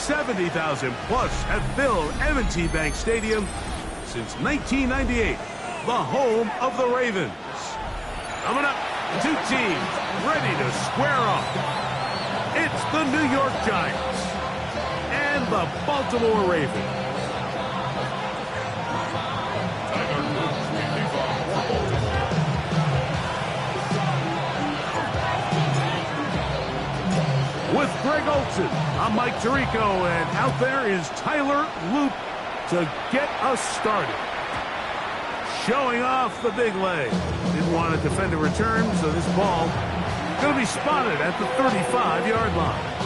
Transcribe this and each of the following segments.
70,000 plus have filled M&T Bank Stadium since 1998, the home of the Ravens. Coming up, two teams ready to square off. It's the New York Giants and the Baltimore Ravens. With Greg Olson, I'm Mike Tirico, and out there is Tyler Loop to get us started. Showing off the big leg. Didn't want to defend a return, so this ball going to be spotted at the 35-yard line.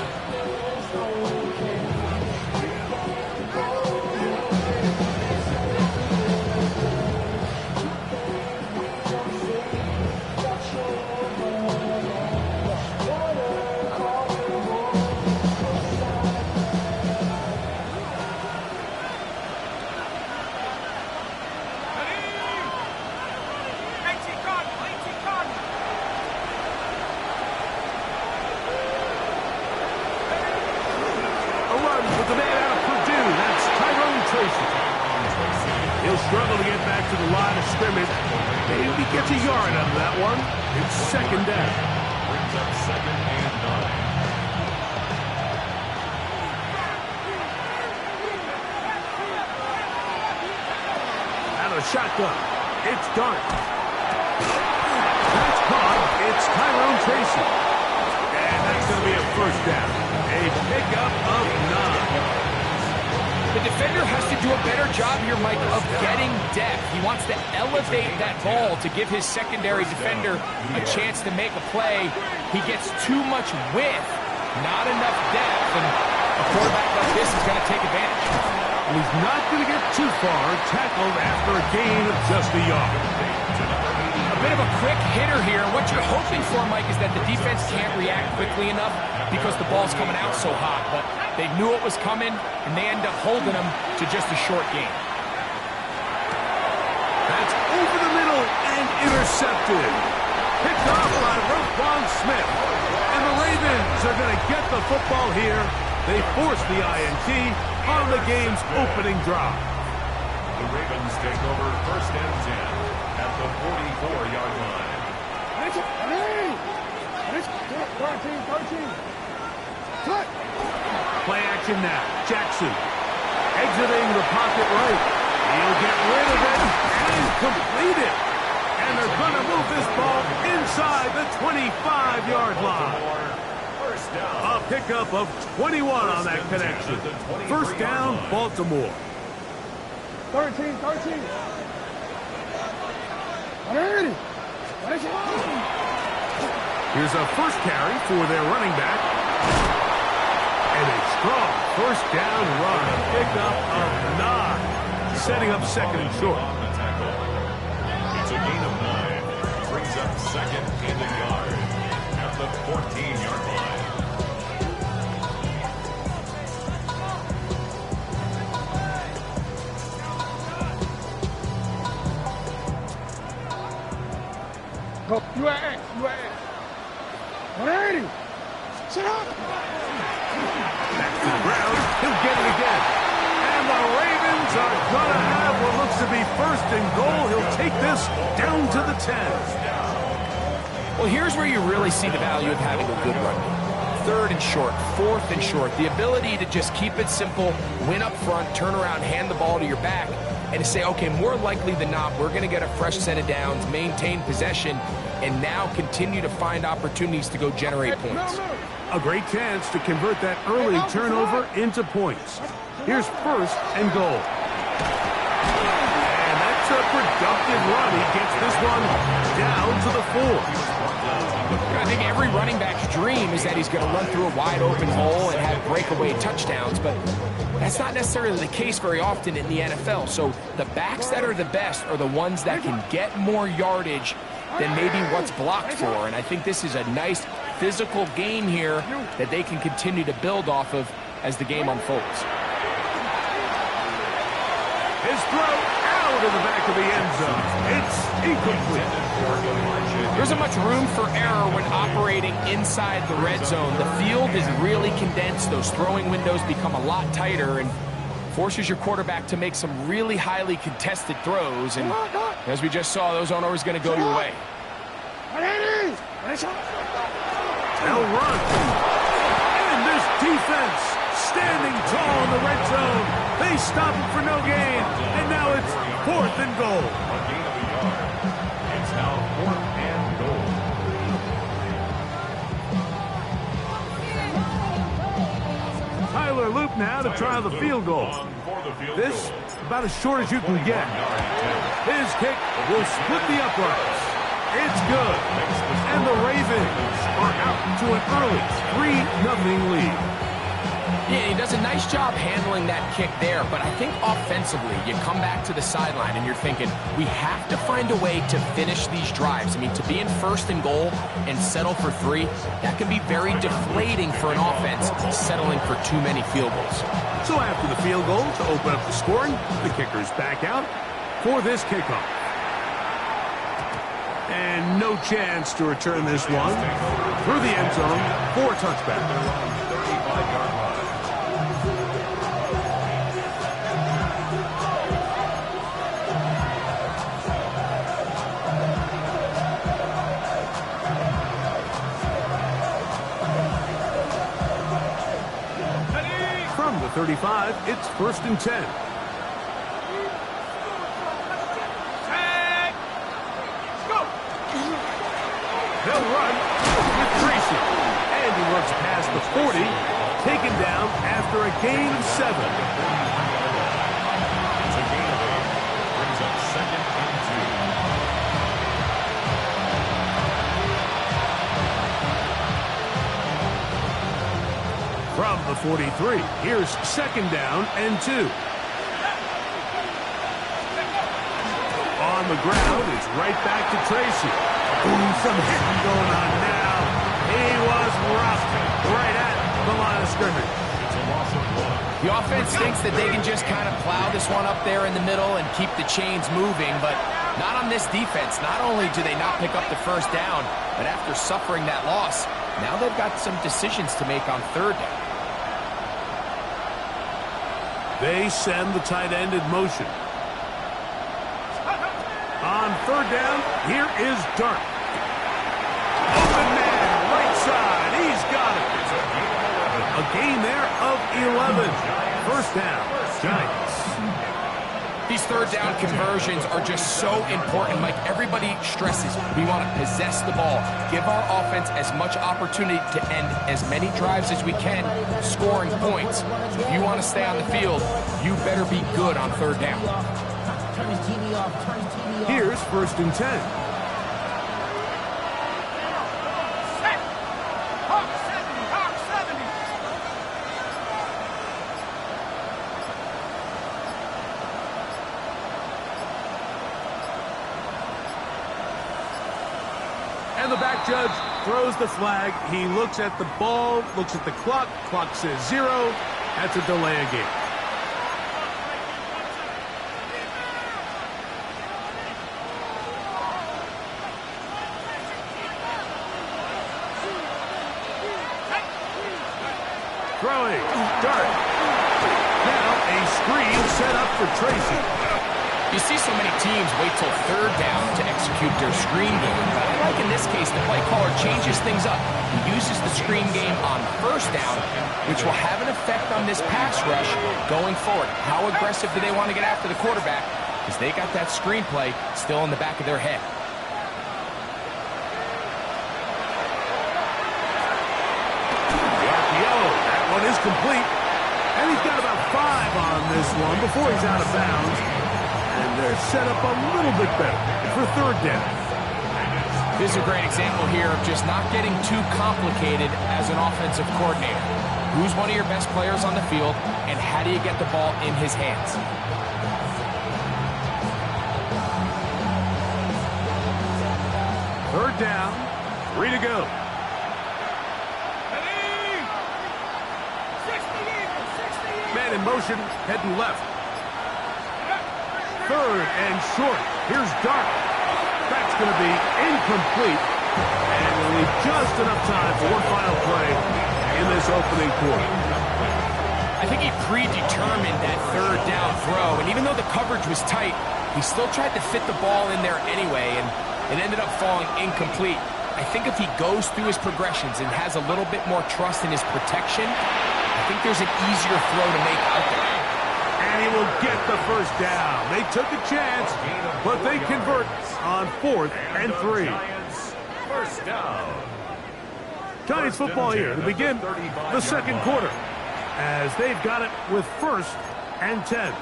He'll struggle to get back to the line of scrimmage. Maybe he gets a yard out of that one. It's second down. Brings up second and 9. Out of shotgun. It's done. That's caught. It's Tyrone Tracy. And that's going to be a first down. A pickup of 9. The defender has to do a better job here, Mike, of getting depth. He wants to elevate that ball to give his secondary defender a chance to make a play. He gets too much width, not enough depth, and a quarterback like this is going to take advantage. And he's not going to get too far, tackled after a gain of just a yard. A bit of a quick hitter here. What you're hoping for, Mike, is that the defense can't react quickly enough because the ball's coming out so hot. But they knew it was coming, and they end up holding them to just a short gain. That's over the middle and intercepted. Picked off by Roquan Smith. And the Ravens are going to get the football here. They force the INT on the game's opening drive. The Ravens take over first and 10 at the 44-yard line. 13. Cut. Play action now. Jackson exiting the pocket right. He'll get rid of it and complete it. And they're going to move this ball inside the 25-yard line. A pickup of 21 on that connection. First down, Baltimore. 13. Here's a first carry for their running back. And a strong first down run. A pickup of 9. Setting up second and short. It's a gain of 9. Brings up second and a yard at the 14-yard line. Go. You are X. 180. Sit up. Back to the ground. He'll get it again. And the Ravens are going to have what looks to be first and goal. He'll take this down to the 10. Well, here's where you really see the value of having a good run game. Third and short, fourth and short. The ability to just keep it simple, win up front, turn around, hand the ball to your back, and to say, okay, more likely than not, we're going to get a fresh set of downs, maintain possession, and now continue to find opportunities to go generate points. A great chance to convert that early turnover into points. Here's first and goal. And that's a productive run. He gets this one down to the 4. I think every running back's dream is that he's going to run through a wide open hole and have breakaway touchdowns, but that's not necessarily the case very often in the NFL. So the backs that are the best are the ones that can get more yardage than maybe what's blocked for. And I think this is a nice physical game here that they can continue to build off of as the game unfolds. His throw out to the back of the end zone. It's incomplete. There isn't much room for error when operating inside the red zone. The field is really condensed. Those throwing windows become a lot tighter and forces your quarterback to make some really highly contested throws. And as we just saw, those aren't always going to go your way. They'll run. And this defense standing tall in the red zone. They stop it for no gain. And now it's 4th and goal. A gain of a yard. It's now 4th and goal. Tyler Loop now to try the field goal. This, about as short as you can get. His kick will split the uprights. It's good. And the Ravens are out to an early 3-0 lead. Yeah, he does a nice job handling that kick there, but I think offensively, you come back to the sideline and you're thinking, we have to find a way to finish these drives. I mean, to be in 1st and goal and settle for 3, that can be very deflating for an offense, settling for too many field goals. So after the field goal to open up the scoring, the kicker's back out for this kickoff. And no chance to return this one through the end zone for a touchback. 35-yard line. From the 35, it's 1st and 10. They'll run with Tracy. And he works past the 40, taken down after a gain of 7. It's a gain of 8. Brings up 2nd and 2. From the 43, here's 2nd down and 2. On the ground, it's right back to Tracy. Ooh, some hitting going on now. He was roughed right at the line of scrimmage. It's a loss of 1. The offense thinks that they can just kind of plow this one up there in the middle and keep the chains moving, but not on this defense. Not only do they not pick up the 1st down, but after suffering that loss, now they've got some decisions to make on 3rd down. They send the tight end in motion. On 3rd down, here is Dirk. Open man, right side. He's got it. A gain there of 11. 1st down, Giants. These 3rd down conversions are just so important. Like everybody stresses, we want to possess the ball, give our offense as much opportunity to end as many drives as we can, scoring points. So if you want to stay on the field, you better be good on 3rd down. Turn his TV off. Turn his TV off. Here's 1st and 10. And the back judge throws the flag. He looks at the ball, looks at the clock. Clock says 0. That's a delay of game. Throwing. Dart. Now a screen set up for Tracy. You see so many teams wait till 3rd down to execute their screen game, but I like in this case the play caller changes things up. He uses the screen game on 1st down, which will have an effect on this pass rush going forward. How aggressive do they want to get after the quarterback? Because they got that screen play still in the back of their head. One is complete, and he's got about 5 on this one before he's out of bounds, and they're set up a little bit better for 3rd down. This is a great example here of just not getting too complicated as an offensive coordinator. Who's one of your best players on the field, and how do you get the ball in his hands? Third down, 3 to go. Man in motion, heading left. third and short. Here's Dart. That's going to be incomplete. And we'll leave just enough time for one final play in this opening quarter. I think he predetermined that third down throw, and even though the coverage was tight, he still tried to fit the ball in there anyway, and it ended up falling incomplete. I think if he goes through his progressions and has a little bit more trust in his protection, I think there's an easier throw to make out there. And he will get the first down. They took a chance, but they convert on 4th and 3. First down. Giants football here to begin the second quarter, as they've got it with 1st and 10.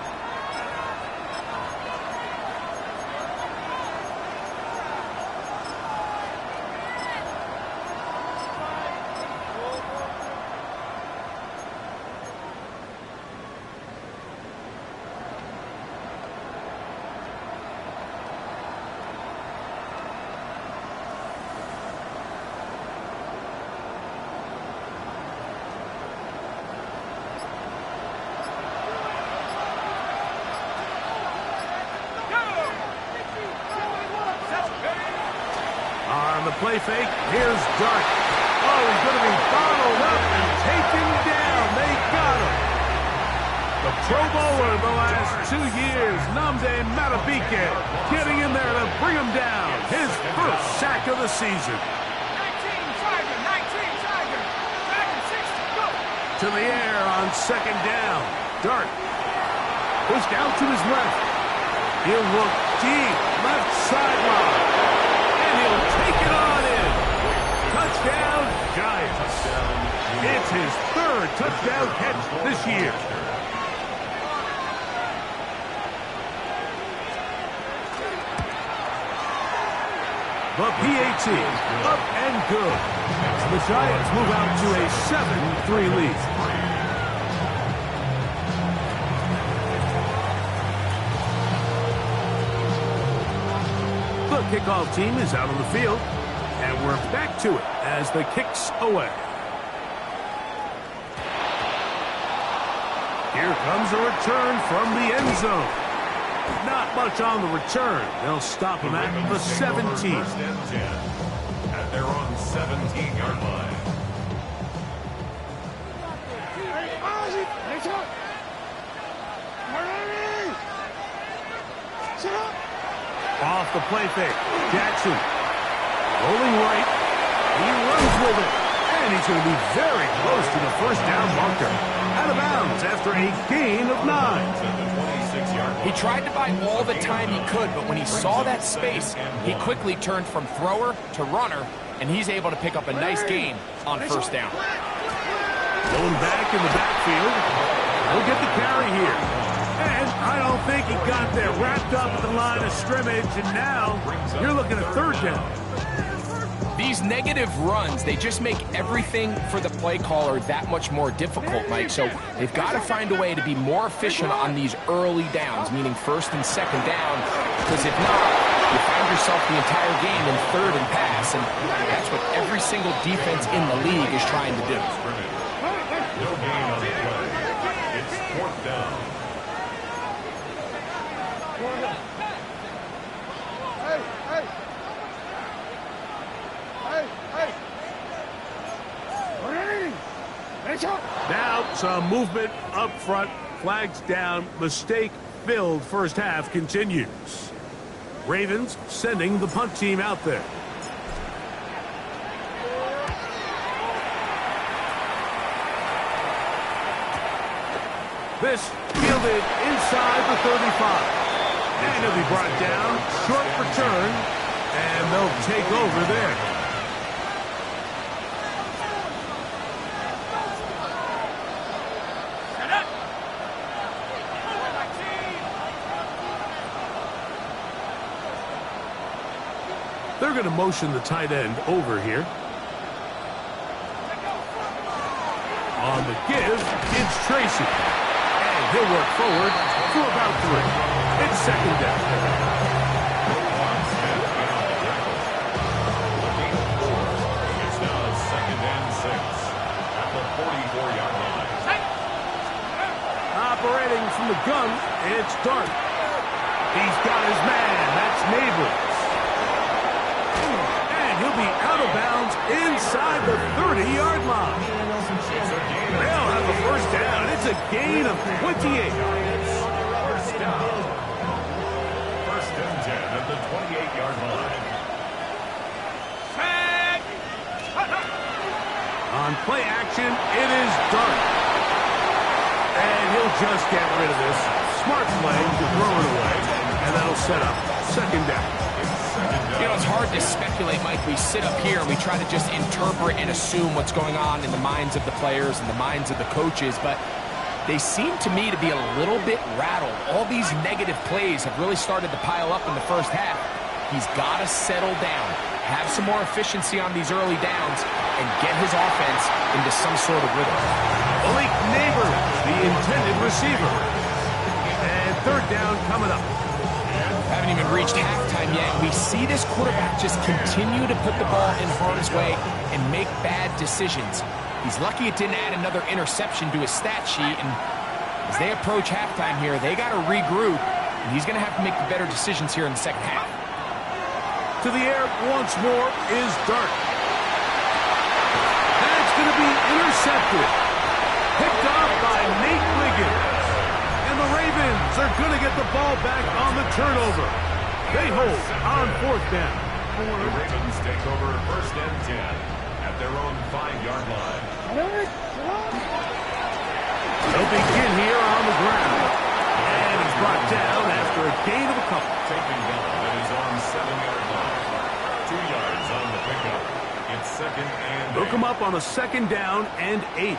On the play fake, here's Dart. Oh, he's going to be bottled up and taken down. They got him. The Pro Bowler the last 2 years, Nnamdi Madubuike, getting in there to bring him down. His first sack of the season. 19, Tiger, 19, Tiger. Back and 60, go. To the air on second down. Dart pushed out to his left. He'll look deep, left sideline. And he'll take it on in. Touchdown, Giants. It's his 3rd touchdown catch this year. The PAT, up and good. The Giants move out to a 7-3 lead. The kickoff team is out on the field, and we're back to it as the kick's away. Here comes a return from the end zone. Not much on the return. They'll stop him at the 17. First and 10 at their own 17-yard line. Hey, Ozzy, let's go. Ready? Set up. Off the play fake, Jackson rolling right. He runs with it, and he's going to be very close to the first down marker. Out of bounds after a gain of 9. He tried to buy all the time he could, but when he saw that space, he quickly turned from thrower to runner, and he's able to pick up a nice gain on first down. Going back in the backfield, he'll get the carry here. And I don't think he got there, wrapped up at the line of scrimmage, and now you're looking at third down. These negative runs, they just make everything for the play caller that much more difficult, Mike. So they've got to find a way to be more efficient on these early downs, meaning first and second down, because if not, you find yourself the entire game in third and pass, and that's what every single defense in the league is trying to do. No gain on the play. It's 4th down. Now some movement up front, flags down, mistake-filled first half continues. Ravens sending the punt team out there. This fielded inside the 35. And he'll be brought down, short return, and they'll take over there. They're going to motion the tight end over here. On the give, it's Tracy. And he'll work forward for about 3. It's second down. It's now 2nd and 6 at the 44-yard line. Operating from the gun, it's Dart. He's got his man. That's Neighbors. And he'll be out of bounds inside the 30-yard line. They'll have a first down. It's a gain of 28. First down. First and 10 at the 28-yard line. On play action, it is Dart. And he'll just get rid of this. Smart play to throw it away. And that'll set up second down. You know, it's hard to speculate, Mike. We sit up here and we try to just interpret and assume what's going on in the minds of the players and the minds of the coaches, but they seem to me to be a little bit rattled. All these negative plays have really started to pile up in the first half. He's got to settle down, have some more efficiency on these early downs, and get his offense into some sort of rhythm. Malik Neighbors, the intended receiver. And third down coming up. Haven't even reached halftime yet. We see this quarterback just continue to put the ball in harm's way and make bad decisions. He's lucky it didn't add another interception to his stat sheet, and as they approach halftime here, they got to regroup, and he's going to have to make the better decisions here in the second half. To the air once more is Dart. That's going to be intercepted. Picked off by Nate Wiggins. And the Ravens are going to get the ball back on the turnover. They hold on fourth down. The Ravens take over first and 10 at their own 5-yard line. They'll begin here on the ground. And he's brought down after a gain of a couple. Taking down at his own 7-yard line. 2 yards on the pickup. It's second and 8. Look him up on a second down and 8.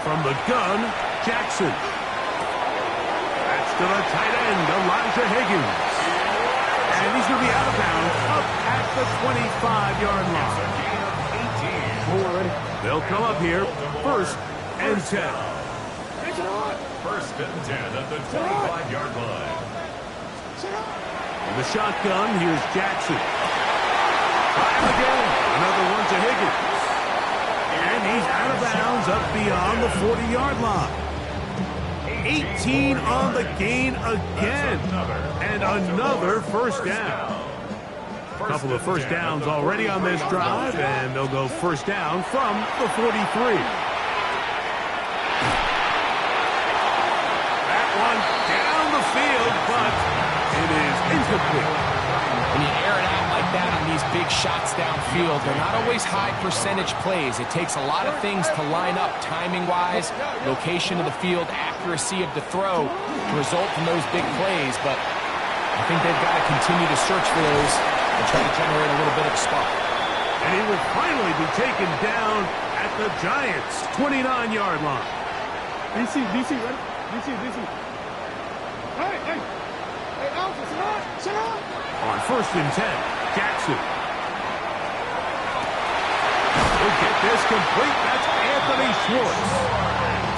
From the gun, Jackson. That's to the tight end, Elijah Higgins. And he's going to be out of bounds up at the 25-yard line. They'll come up here, first and 10. First and 10 at the 25-yard line. In the shotgun, here's Jackson. Fire again. Another one to Higgins. And he's out of bounds up beyond the 40-yard line. 18 on the gain again. And another first down. A couple of first downs already on this drive, and they'll go first down from the 43. That one down the field, but it is incomplete. When you air it out like that on these big shots downfield, they're not always high percentage plays. It takes a lot of things to line up timing-wise, location of the field, accuracy of the throw to result in those big plays. But I think they've got to continue to search for those and try to generate a little bit of a spark. And he will finally be taken down at the Giants' 29-yard line. DC, ready? DC. Hey, Alpha, sit up. On first and 10, Jackson. He'll get this complete. That's Anthony Schwartz.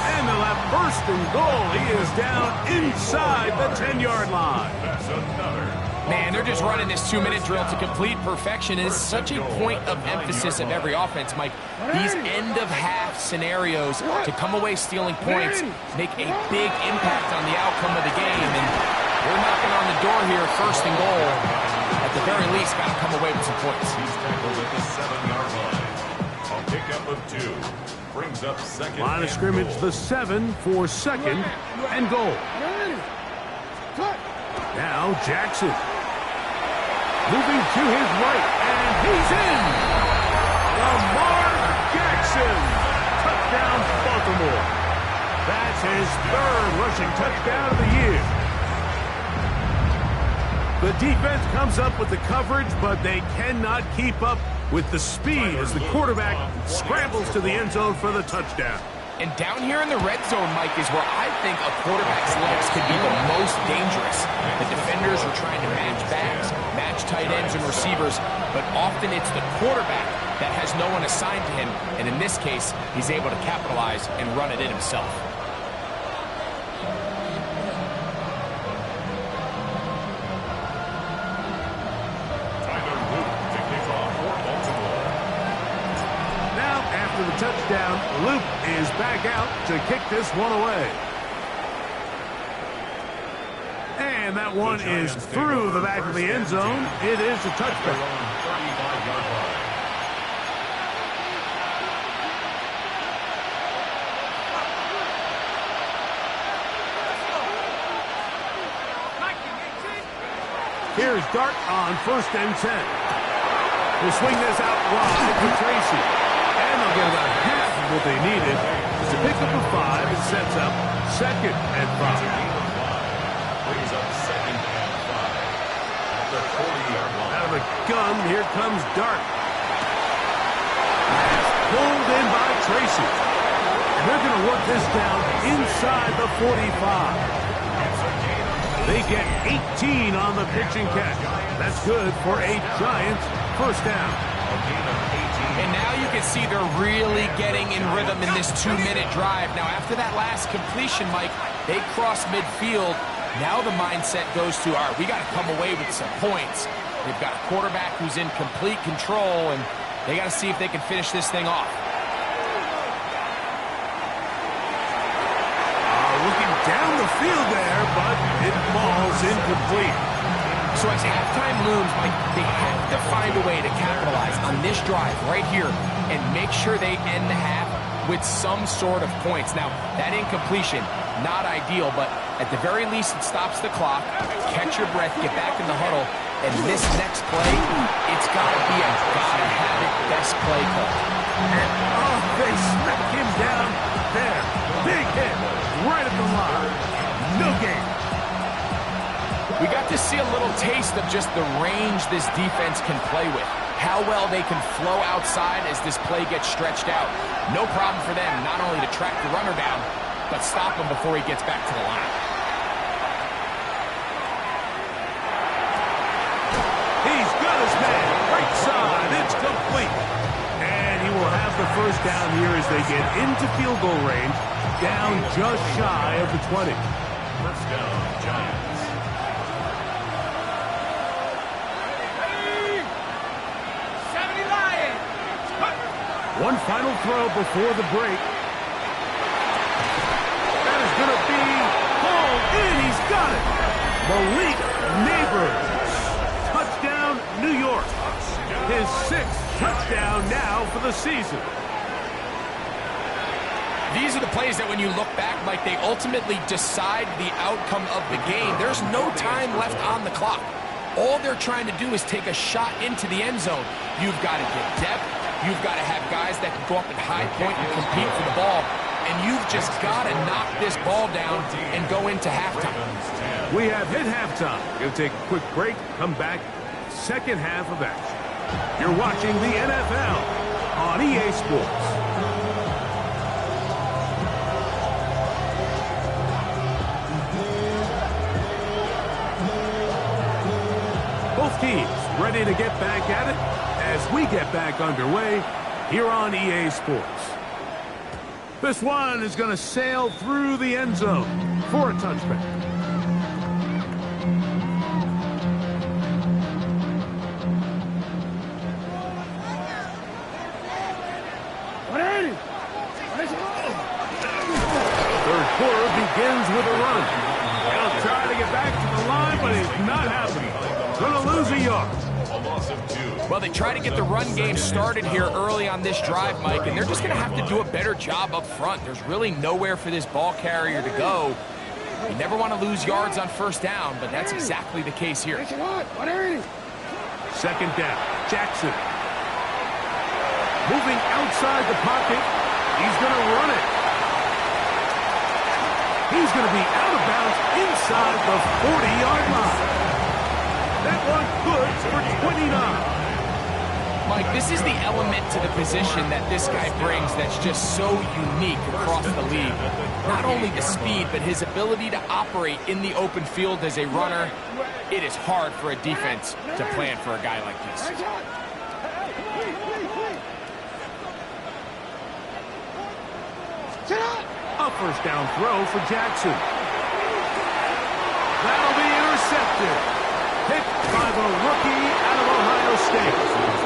And they'll have first and goal. He is down inside the 10-yard line. That's another. Man, they're just running this 2-minute drill to complete perfection. It is such a point of emphasis of every offense, Mike. These end-of-half scenarios to come away stealing points make a big impact on the outcome of the game. And we're knocking on the door here, first and goal. At the very least, got to come away with some points. He's tackled at the 7-yard line. A pickup of 2. Brings up second. Line of scrimmage, the 7 for second and goal. Now Jackson. Moving to his right, and he's in! Lamar Jackson! Touchdown, Baltimore. That's his third rushing touchdown of the year. The defense comes up with the coverage, but they cannot keep up with the speed as the quarterback scrambles to the end zone for the touchdown. And down here in the red zone, Mike, is where I think a quarterback's legs could be the most dangerous. The defenders are trying to match backs, match tight ends and receivers, but often it's the quarterback that has no one assigned to him, and in this case, he's able to capitalize and run it in himself. the touchdown. Luke is back out to kick this one away. And that one is through the back of the end zone. It is a touchback. 35-yard line. Here's Dart on 1st and 10. We'll swing this out wide to Tracy. And they'll get about half of what they needed. It's a pickup of 5. It sets up 2nd and 5. Brings up 2nd and 5. At the 40-yard line. Out of the gun, here comes Dart. That's pulled in by Tracy. And they're going to work this down inside the 45. They get 18 on the pitch and catch. That's good for a Giants first down. And now you can see they're really getting in rhythm in this 2-minute drive. Now, after that last completion, Mike, they cross midfield. Now the mindset goes to, all right, we got to come away with some points. They've got a quarterback who's in complete control, and they got to see if they can finish this thing off. Looking down the field there, but it falls incomplete. So as halftime looms, Mike, they have to find a way to capitalize on this drive right here and make sure they end the half with some sort of points. Now, that incompletion, not ideal, but at the very least, it stops the clock. Catch your breath, get back in the huddle, and this next play, it's got to be a gotta-have-it best play call. And, they smack him down there. Big hit right at the line. No game. We got to see a little taste of just the range this defense can play with. How well they can flow outside as this play gets stretched out. No problem for them not only to track the runner down, but stop him before he gets back to the line. He's got his man. Right side. It's complete. And he will have the first down here as they get into field goal range. Down just shy of the 20. First down, Giants. One final throw before the break. That is going to be hauled in. He's got it. Malik Neighbors. Touchdown, New York. His 6th touchdown now for the season. These are the plays that when you look back, Mike, they ultimately decide the outcome of the game. There's no time left on the clock. All they're trying to do is take a shot into the end zone. You've got to get depth. You've got to have guys that can go up at high point and compete for the ball. And you've just got to knock this ball down and go into halftime. We have hit halftime. Going to take a quick break, come back, second half of action. You're watching the NFL on EA Sports. Both teams ready to get back at it as we get back underway here on EA Sports. This one is going to sail through the end zone for a touchback. Third quarter begins with a run. He'll try to get back to the line, but it's not happening. Going to lose a yard. Well, they try to get the run game started here early on this drive, Mike, and they're just going to have to do a better job up front. There's really nowhere for this ball carrier to go. You never want to lose yards on first down, but that's exactly the case here. Second down, Jackson. Moving outside the pocket. He's going to run it. He's going to be out of bounds inside the 40-yard line. That one good for 29. Mike, this is the element to the position that this guy brings that's just so unique across the league. Not only the speed, but his ability to operate in the open field as a runner. It is hard for a defense to plan for a guy like this. A first down throw for Jackson. That'll be intercepted. Picked by the rookie out of Ohio State.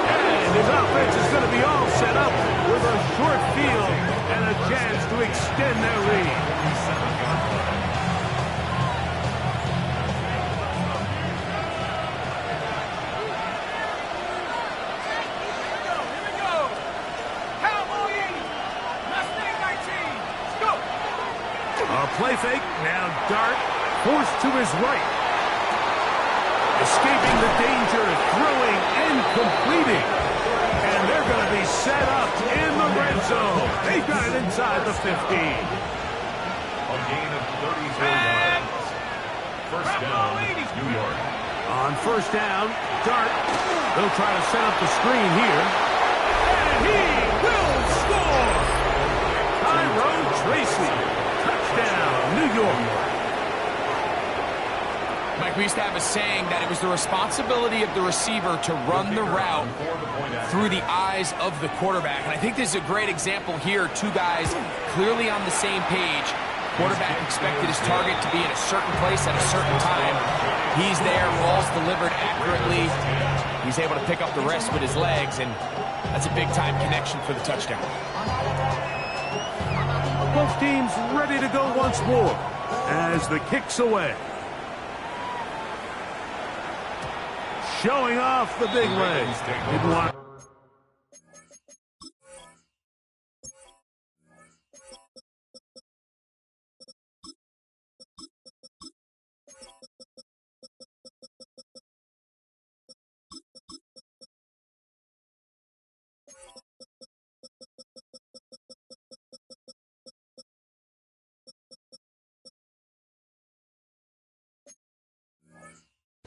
And his offense is going to be be all set up with a short field and a chance to extend their lead. Play fake, now Dart, forced to his right. Escaping the danger, throwing and completing. And they're going to be set up in the red zone. They've got it inside the 15. A gain of 34 yards. First down, New York. On first down, Dart. They'll try to set up the screen here. And he will score! Tyrone Tracy. Touchdown, New York. Mike, we used to have a saying that it was the responsibility of the receiver to run the route through the eyes of the quarterback. And I think this is a great example here. Two guys clearly on the same page. Quarterback expected his target to be in a certain place at a certain time. He's there, ball's delivered accurately. He's able to pick up the rest with his legs, and that's a big-time connection for the touchdown. Both teams ready to go once more as the kick's away. Showing off the big legs. Didn't want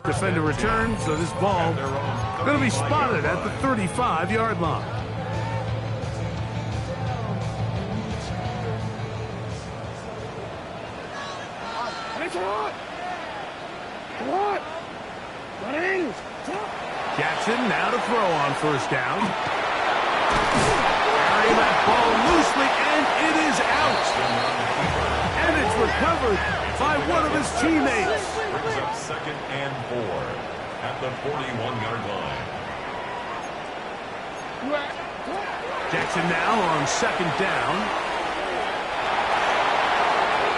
defender return, so this ball going to be spotted at the 35-yard line. Jackson now to throw on first down. Carrying that ball loosely, and it is out. And it's recovered by one of his teammates. Brings up 2nd and 4 at the 41-yard line. Jackson now on 2nd down.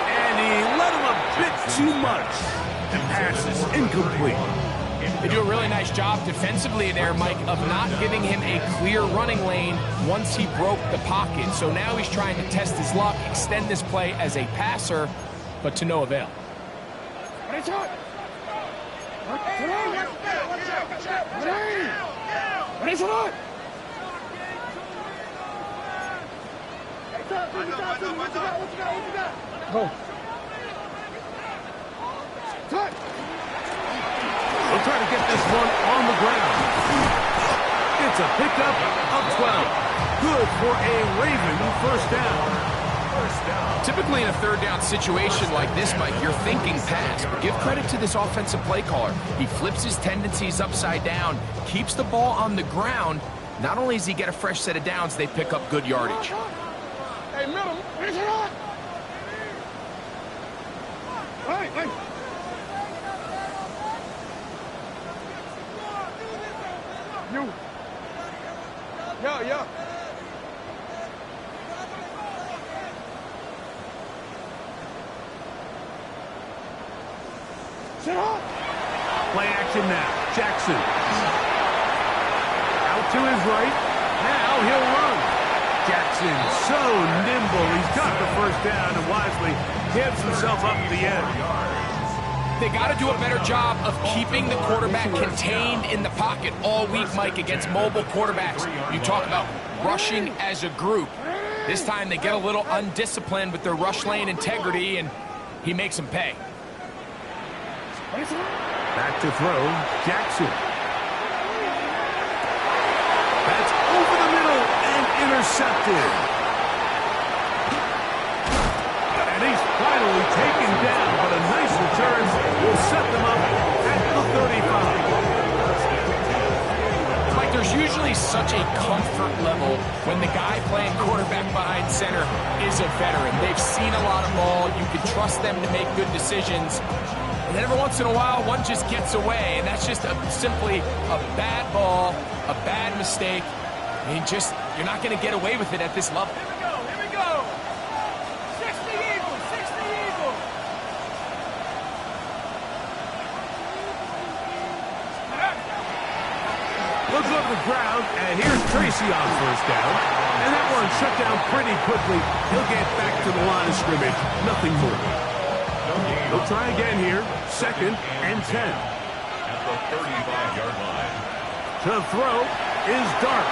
And he let him a bit too much. The pass is incomplete. They do a really nice job defensively there, Mike, of not giving him a clear running lane once he broke the pocket. So now he's trying to test his luck, extend this play as a passer, but to no avail. Go. We'll try to get this one on the ground. It's a pickup of 12. Good for a Raven first down. Typically in a third down situation like this, Mike, you're thinking pass, but give credit to this offensive play caller. He flips his tendencies upside down, keeps the ball on the ground. Not only does he get a fresh set of downs, they pick up good yardage. Hey, middle, raise it up. Hey. You. Yeah. Sit up. Play action now. Jackson. Out to his right. Now he'll run. Jackson so nimble. He's got the first down and wisely gives himself up to the end. They got to do a better job of keeping the quarterback contained in the pocket all week, Mike, against mobile quarterbacks. You talk about rushing as a group. This time they get a little undisciplined with their rush lane integrity, and he makes them pay. Back to throw, Jackson. That's over the middle and intercepted. And he's finally taken down, but a nice return will set them up at the 35. Mike, there's usually such a comfort level when the guy playing quarterback behind center is a veteran. They've seen a lot of ball. You can trust them to make good decisions. And every once in a while, one just gets away, and that's just simply a bad ball, a bad mistake. I mean, you're not going to get away with it at this level. Here we go. 60 Eagles, 60 Eagles. Looks over the ground, and here's Tracy on first down. And that one shut down pretty quickly. He'll get back to the line of scrimmage. Nothing more. They'll try again here. 2nd and 10. At the 35-yard line. To throw is Dart.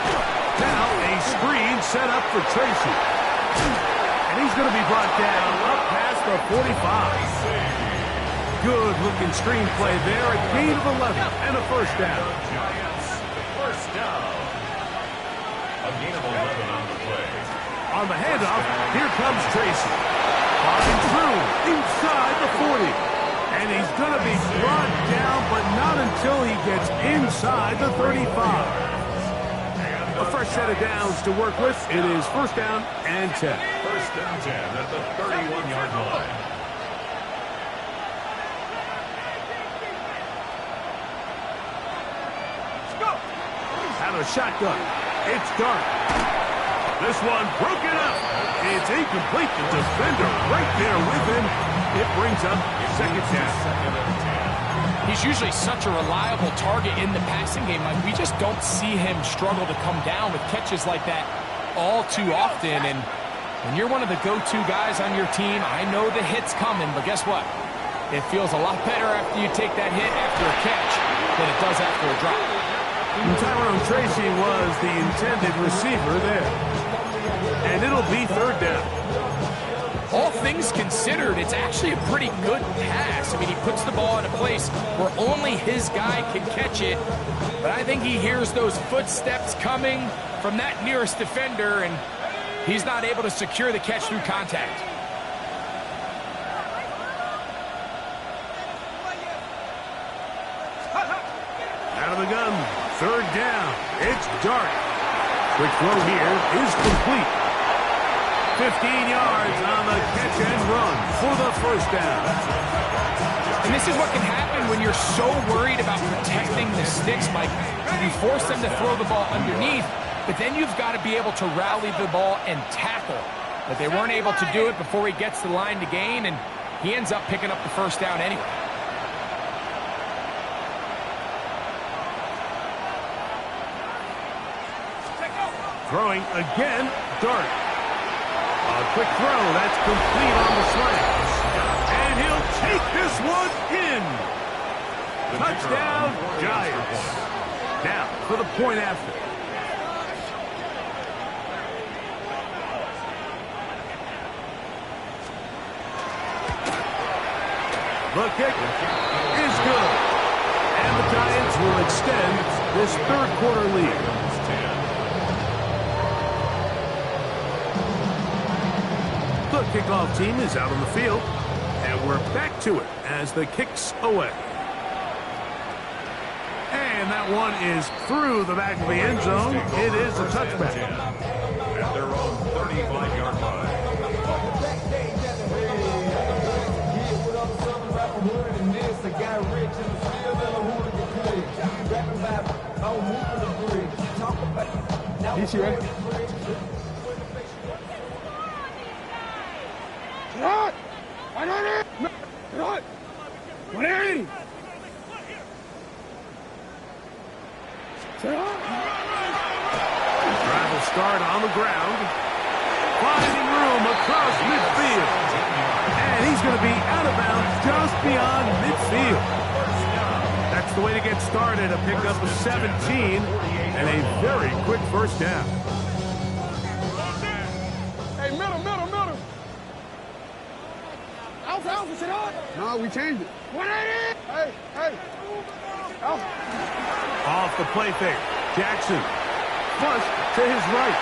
Now a screen set up for Tracy. And he's going to be brought down up past the 45. Good-looking screen play there. A gain of 11 and a first down. Giants, first down. A gain of 11 on the play. On the handoff, here comes Tracy. Flying through inside the 40. And he's going to be brought down, but not until he gets inside the 35. A fresh set of downs to work with. It is first down and 10. First and 10 at the 31-yard line. Out of shotgun. It's Dart. This one broken up. It's incomplete. The defender right there with him. It brings up second down. He's usually such a reliable target in the passing game. Like, we just don't see him struggle to come down with catches like that all too often. And when you're one of the go-to guys on your team, I know the hit's coming, but guess what? It feels a lot better after you take that hit after a catch than it does after a drop. Tyrone Tracy was the intended receiver there. And it'll be third down. All things considered, it's actually a pretty good pass. I mean, he puts the ball in a place where only his guy can catch it. But I think he hears those footsteps coming from that nearest defender, and he's not able to secure the catch through contact. Out of the gun. Third down. It's Dart. Quick throw here is complete. 15 yards on the catch and run for the first down. And this is what can happen when you're so worried about protecting the sticks, Mike. You force them to throw the ball underneath, but then you've got to be able to rally the ball and tackle. But they weren't able to do it before he gets the line to gain, and he ends up picking up the first down anyway. Throwing again, Dart. A quick throw, that's complete on the slant. And he'll take this one in. Touchdown, Giants. Now, for the point after. The kick is good. And the Giants will extend this third quarter lead. The kickoff team is out on the field, and we're back to it as the kick's away. And that one is through the back of the end zone. It is a touchback. At their own 35-yard line. He's here. Right! Right on it! Right! What are you? Drive will start on the ground. Finding room across midfield. And he's going to be out of bounds just beyond midfield. That's the way to get started. A pickup of 17 and a very quick first down. Hey, middle. Alpha, sit on. No, we changed it. What are you? Hey. Alpha. Off the play fake. Jackson. Flush to his right.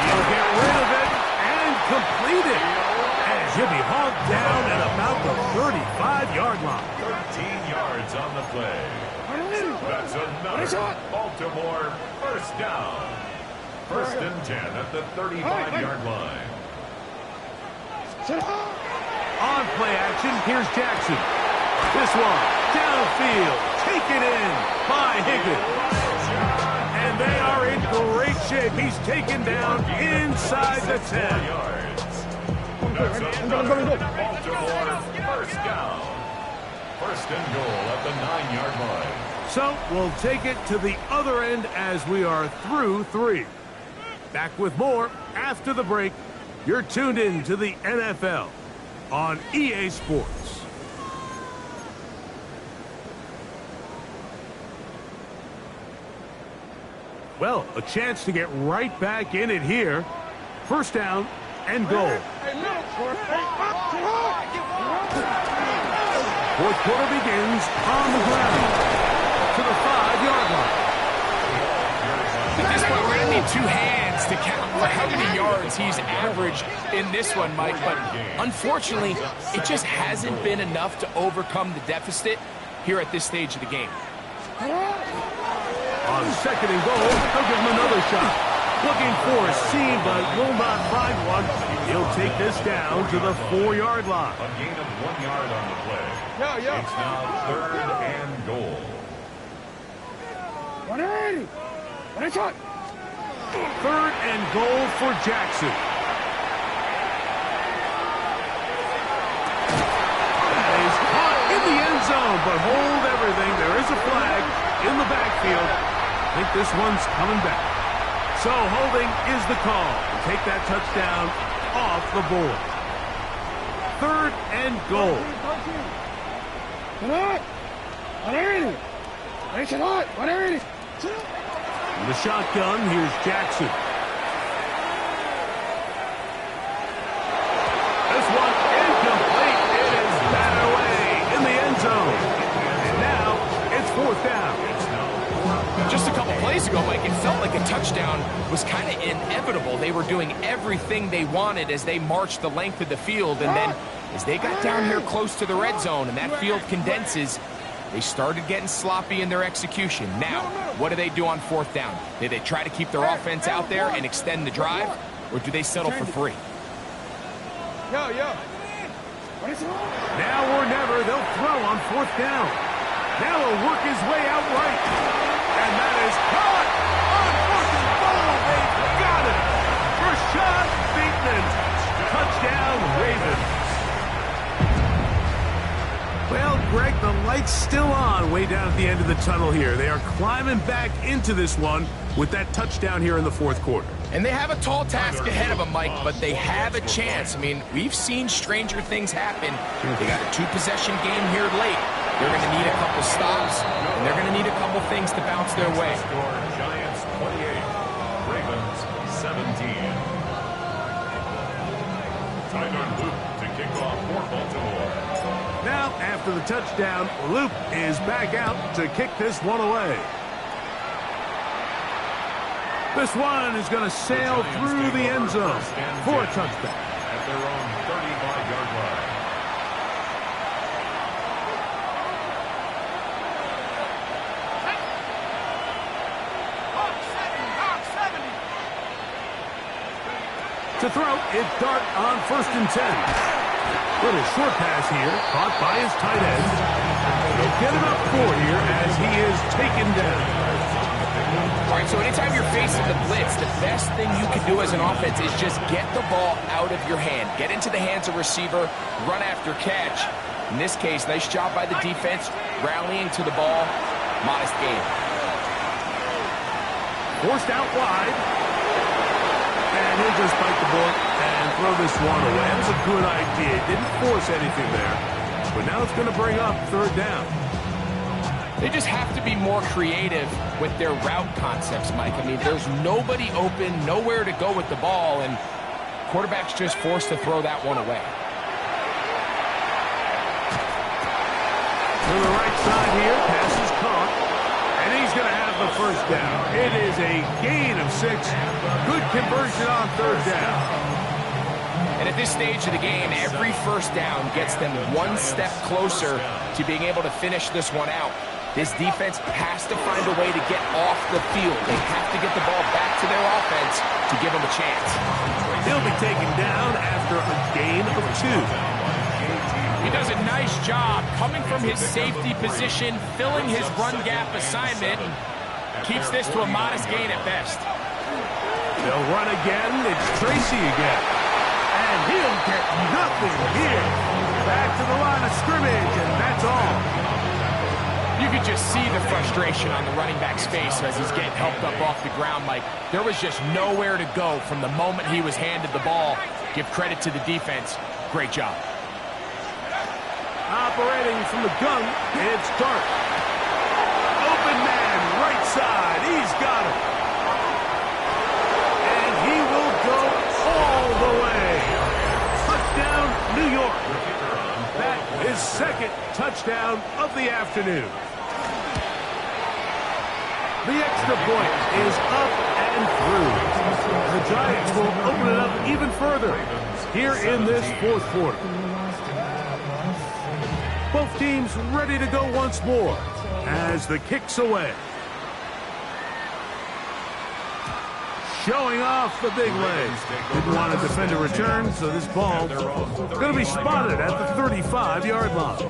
He'll get rid of it and complete it. And he'll be hauled down at about the 35-yard line. 13 yards on the play. That's another Baltimore first down. First and 10 at the 35-yard line. On play action, here's Jackson. This one, downfield, taken in by Higgins. And they are in great shape. He's taken down inside the 10. That's another Baltimore first down. First and goal at the 9-yard line. So we'll take it to the other end as we are through 3. Back with more after the break. You're tuned in to the NFL on EA Sports. Well, a chance to get right back in it here. First down and goal. Fourth quarter begins on the ground to the 5-yard line. At this point, we're going to need 2 hands to count for how many yards he's averaged in this one, Mike. But unfortunately, it just hasn't been enough to overcome the deficit here at this stage of the game. On second and goal, they'll give him another shot. Looking for a seam, but will not find one. He'll take this down to the 4-yard line. A gain of 1 yard on the play. It's now third and goal. 180. What a shot. Third and goal for Jackson. That is caught in the end zone, but hold everything. There is a flag in the backfield. I think this one's coming back. So holding is the call. Take that touchdown off the board. Third and goal. In the shotgun, here's Jackson. This one incomplete. It is batted away in the end zone. And now it's fourth down. Just a couple plays ago, Mike, it felt like a touchdown was kind of inevitable. They were doing everything they wanted as they marched the length of the field. And then as they got down here close to the red zone and that field condenses, they started getting sloppy in their execution. Now, what do they do on fourth down? Do they try to keep their offense out there and extend the drive, or do they settle for 3? Now or never, they'll throw on fourth down. Now he'll work his way out right. And that is caught on fourth and goal. They've got it. Rashad Bateman. Touchdown, Ravens. Well, Greg, the light's still on way down at the end of the tunnel here. They are climbing back into this one with that touchdown here in the fourth quarter. And they have a tall task ahead of them, Mike, but they have a chance. I mean, we've seen stranger things happen. They got a 2-possession game here late. They're going to need a couple stops, and they're going to need a couple things to bounce their way. Score Giants 28, Ravens 17. Tyler Luke to kick off for Baltimore. Now, after the touchdown, Luke is back out to kick this one away. This one is going to sail through the end zone for a touchdown. At their own 35-yard line. To throw, it's Dart on first and 10. Little short pass here, caught by his tight end. They'll get him up 4 here as he is taken down. All right, so anytime you're facing the blitz, the best thing you can do as an offense is just get the ball out of your hand. Get into the hands of receiver, run after catch. In this case, nice job by the defense, rallying to the ball. Modest gain. Forced out wide. And he'll just bite the bullet and throw this one away. That was a good idea. Didn't force anything there. But now it's going to bring up third down. They just have to be more creative with their route concepts, Mike. I mean, there's nobody open, nowhere to go with the ball, and quarterback's just forced to throw that one away. To the right side here, pass is caught, and he's going to have the first down. It is a gain of 6. Good conversion on third down. And at this stage of the game, every first down gets them one step closer to being able to finish this one out. This defense has to find a way to get off the field. They have to get the ball back to their offense to give them a chance. He'll be taken down after a gain of 2. He does a nice job coming from his safety position, filling his run gap assignment, and keeps this to a modest gain at best. They'll run again. It's Tracy again. And he'll get nothing here. Back to the line of scrimmage, and that's all. You could just see the frustration on the running back's face as he's getting helped up off the ground, Mike. There was just nowhere to go from the moment he was handed the ball. Give credit to the defense. Great job. Operating from the gun, it's Dart. Open man, right side. He's got him. And he will go all the way. Touchdown, New York. That is second touchdown of the afternoon. The extra point is up and through. The Giants will open it up even further here in this fourth quarter. Both teams ready to go once more as the kick's away. Showing off the big legs. Didn't want to defend a return, so this ball going to be spotted at the 35-yard line.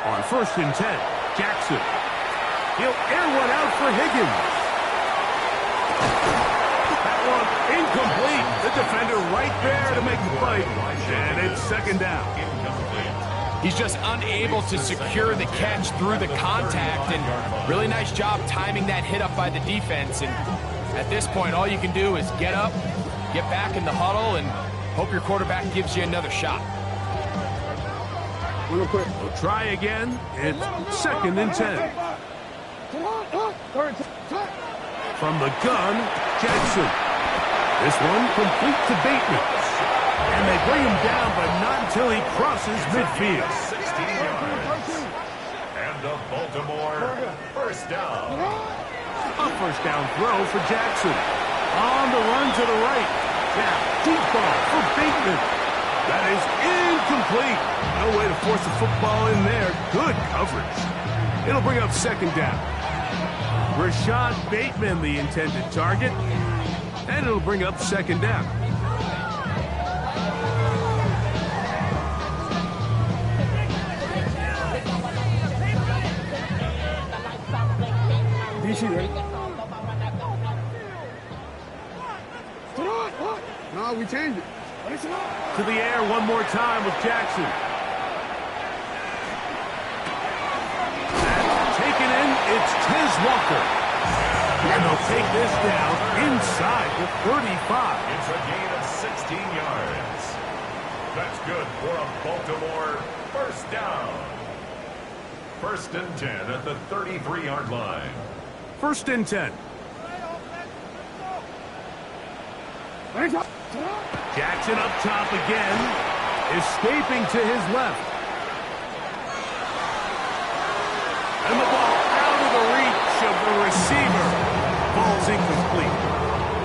On 1st and 10, Jackson. He'll air one out for Higgins. That one incomplete. The defender right there to make the play. And it's second down. He's just unable to secure the catch through the contact, and really nice job timing that hit up by the defense. And at this point, all you can do is get up, get back in the huddle, and hope your quarterback gives you another shot. We'll try again. It's 2nd and 10. From the gun, Jackson. This one complete to Bateman. And they bring him down, but not until he crosses midfield. 16 yards. And the Baltimore first down. A first down throw for Jackson. On the run to the right. Now, deep ball for Bateman. That is incomplete. No way to force the football in there. Good coverage. It'll bring up 2nd down. Rashad Bateman, the intended target. And it'll bring up 2nd down. DC, ready? No, we changed it. To the air one more time with Jackson. And taken in, it's Tiz Walker. And they'll take this down inside the 35. It's a gain of 16 yards. That's good for a Baltimore first down. 1st and 10 at the 33-yard line. 1st and 10. Jackson up top again, escaping to his left. And the ball out of the reach of the receiver. Ball's incomplete.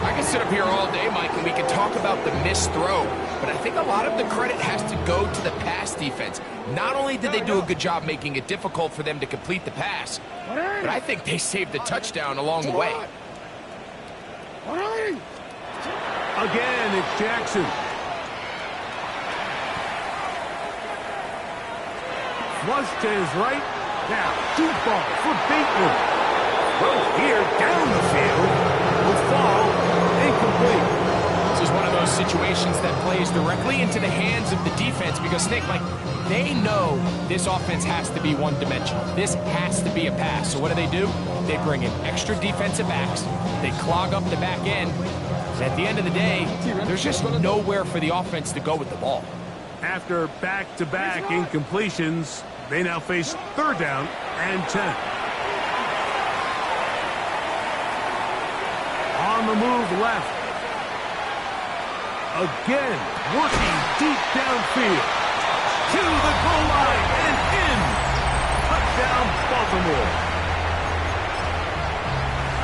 I can sit up here all day, Mike, and we can talk about the missed throw, but I think a lot of the credit has to go to the pass defense. Not only did they do a good job making it difficult for them to complete the pass, but I think they saved the touchdown along the way. Again, it's Jackson. Flush to his right. Now, deep ball for Bateman. Well, here, down the field, will fall incomplete. This is one of those situations that plays directly into the hands of the defense because, Nick, like, they know this offense has to be one-dimensional. This has to be a pass. So what do? They bring in extra defensive backs. They clog up the back end. And at the end of the day, there's just nowhere for the offense to go with the ball. After back-to-back incompletions, they now face 3rd down and 10. On the move left. Again, working deep downfield. To the goal line and in. Touchdown, Baltimore.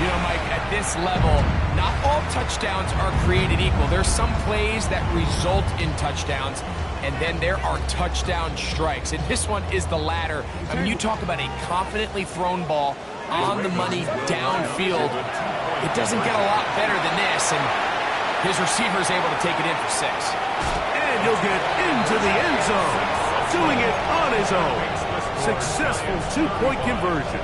You know, Mike, at this level, not all touchdowns are created equal. There's some plays that result in touchdowns. and then there are touchdown strikes. And this one is the latter. I mean, you talk about a confidently thrown ball on the money downfield. It doesn't get a lot better than this, and his receiver is able to take it in for 6. And he'll get into the end zone, doing it on his own. Successful 2-point conversion.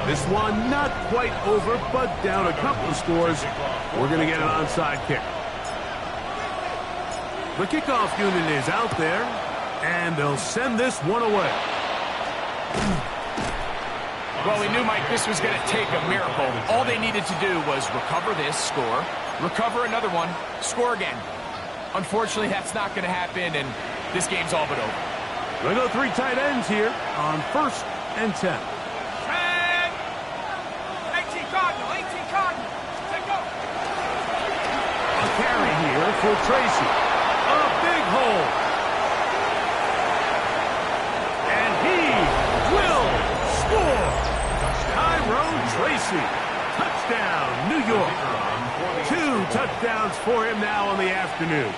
This one not quite over, but down a couple of scores. We're going to get an onside kick. The kickoff unit is out there, and they'll send this one away. Well, we knew, Mike, this was going to take a miracle. All they needed to do was recover this, score, recover another one, score again. Unfortunately, that's not going to happen, and this game's all but over. They go 3 tight ends here on 1st and 10. 18 Cardinal, 18 Cardinal. Take go. A carry here for Tracy. A big hole. And he will score. Tyrone Tracy. Touchdown, New York. 2 touchdowns for him now on the afternoon.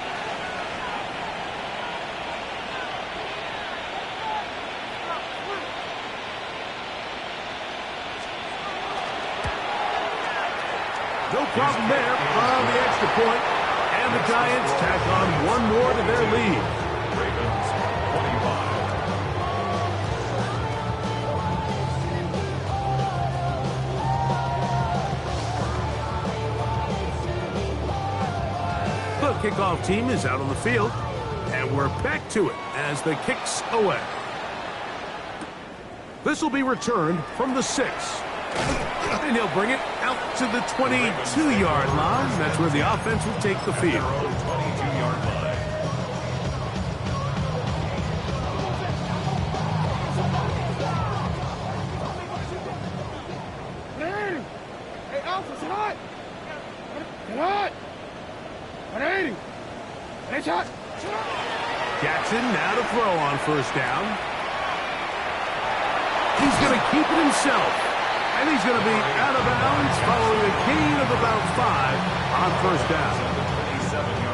No problem there on the extra point. And the Giants tack on one more to their lead. Ravens 25. The kickoff team is out on the field. And we're back to it as the kick's away. This will be returned from the 6. And he'll bring it out to the 22-yard line. That's where the offense will take the field. 22-yard line. Hey, Alpha, sit on! Sit on! 180! Hey, shot! Jackson now to throw on 1st down. He's going to keep it himself. And he's going to be out of bounds following a gain of about 5 on 1st down.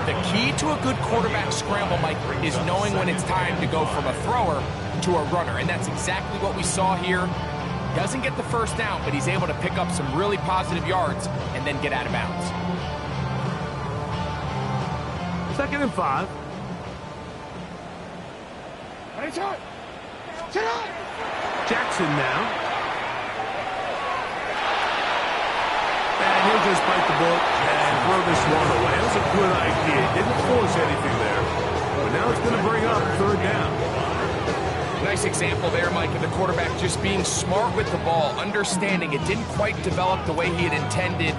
The key to a good quarterback scramble, Mike, is knowing when it's time to go from a thrower to a runner. And that's exactly what we saw here. Doesn't get the 1st down, but he's able to pick up some really positive yards and then get out of bounds. 2nd and 5. Hey, shot! Sit on! Jackson now. And he'll just bite the bullet and throw this one away. That was a good idea. Didn't force anything there. But now it's going to bring up 3rd down. Nice example there, Mike, of the quarterback just being smart with the ball, understanding it didn't quite develop the way he had intended.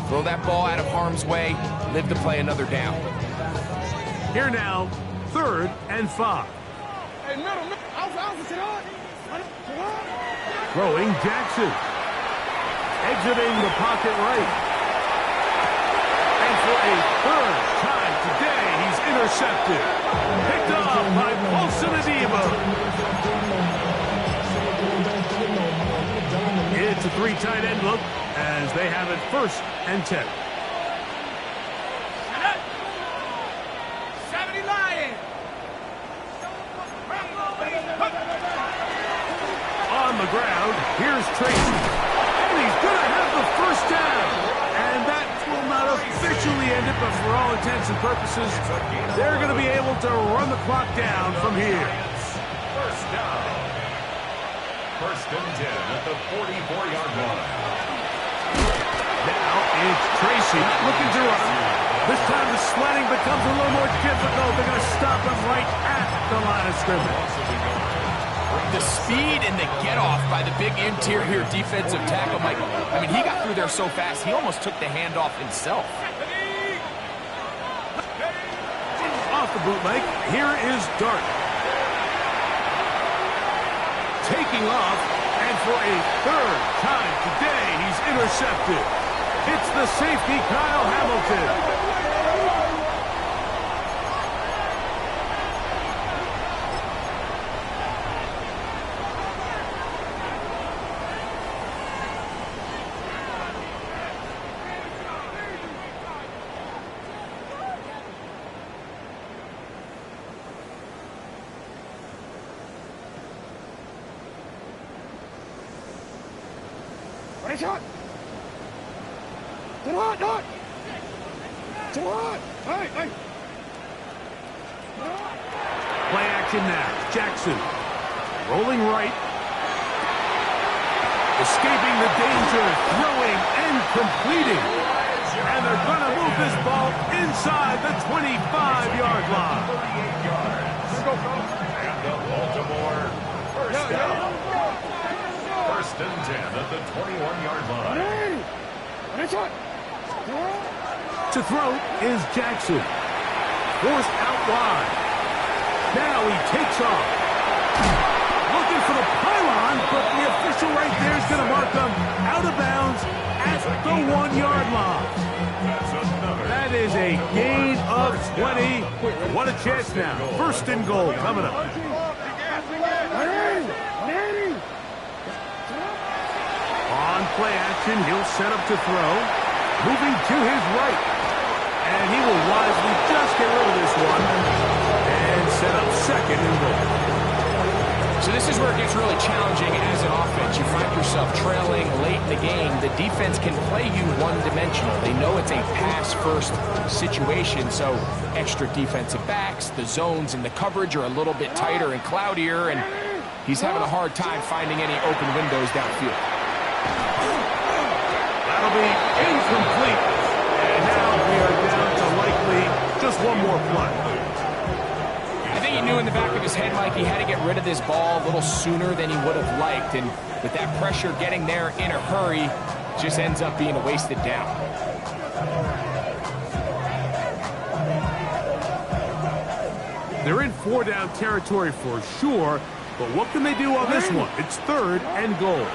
Throw that ball out of harm's way, live to play another down. Here now, 3rd and 5. Hey, middle, Alpha, sit on! Sit on! Throwing Jackson. Exiting the pocket right. And for a 3rd time today, he's intercepted. Picked off by Paulson Adebo. It's a 3 tight end look as they have it 1st and 10. 70 Lions! On the ground, here's Tracy. And he's going to have the 1st down. And that will not officially end it, but for all intents and purposes, they're going to be able to run the clock down from here. 1st down. 1st and 10 at the 44-yard line. Now it's Tracy looking to run. This time the sledding becomes a little more difficult. They're going to stop him right at the line of scrimmage. The speed and the get-off by the big interior defensive tackle, Mike. I mean, he got through there so fast, he almost took the handoff himself. Off the bootleg, here is Dart. Taking off, and for a 3rd time today, he's intercepted. It's the safety, Kyle Hamilton. Nice shot. To the hot, dot. To the hot. Hey, hey. Play action now. Jackson. Rolling right. Escaping the danger. Throwing and completing. And they're going to move this ball inside the 25-yard line. 38 yards. And the Baltimore first down. First and 10 at the 21-yard line. Nice shot. To throw is Jackson. Forced out wide. Now he takes off. Looking for the pylon, but the official right there is going to mark them out of bounds at the 1-yard line. That is a gain of 20. What a chance now. First and goal coming up. On play action, he'll set up to throw. Moving to his right. And he will wisely just get rid of this one. And set up second and goal. So this is where it gets really challenging as an offense. You find yourself trailing late in the game. The defense can play you one-dimensional. They know it's a pass-first situation, so extra defensive backs, the zones and the coverage are a little bit tighter and cloudier, and he's having a hard time finding any open windows downfield. That'll be incomplete. And now we are down to likely just one more play. I think he knew in the back of his head, Mike, he had to get rid of this ball a little sooner than he would have liked. And with that pressure getting there in a hurry, just ends up being a wasted down. They're in 4-down territory for sure, but what can they do on this one? It's third and goal.